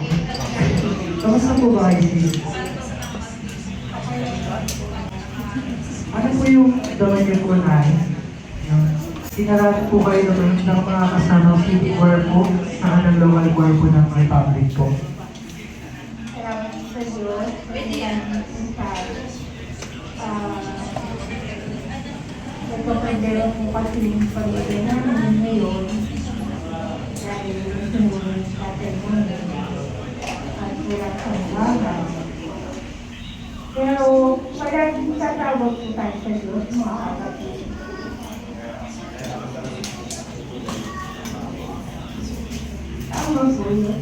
Kamusta po ba kayo, sis? Ano po yung gawin niyo po na sinarado po kayo ng mga kasamang city choir po sa ng local choir po ng Republic po? Salamat sa Diyos. Nagpapadala po kasi yung pag-ibig namin ngayon dahil sumulit natin mo at wala kang bagay. Pero palaging tatawag po tayo sa Diyos, mga kapatid. Tama po yun.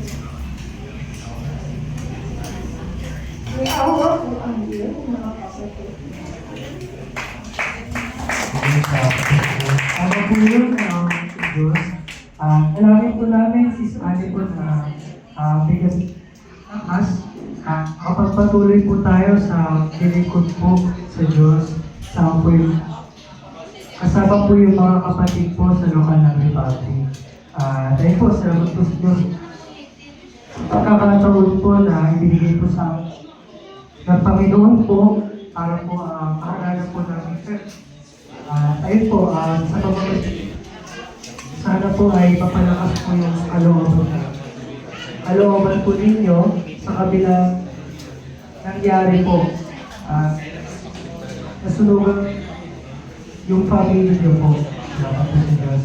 May awa po ang Diyos, mga kapatid. Tama po yun, Diyos. Alamin po namin, sis Ali po na bigas mas kapag patuloy po tayo sa kinikot po sa Diyos, kasama po yung mga kapatid po sa lokal na Republic. Dahil po, salamat po sa Diyos. Pagkakataon po na ibinigay po sa ng Panginoon po para po paaralan po namin church. Ayun po, sa pamamagitan, sana po ay papalakas po yung kalooban po ninyo sa kabilang nangyari po. Nasunugan yung family niyo po. Salamat po sa Diyos.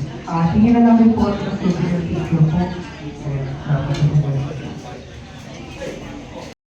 Tingin na namin po at nasunugan yung picture po.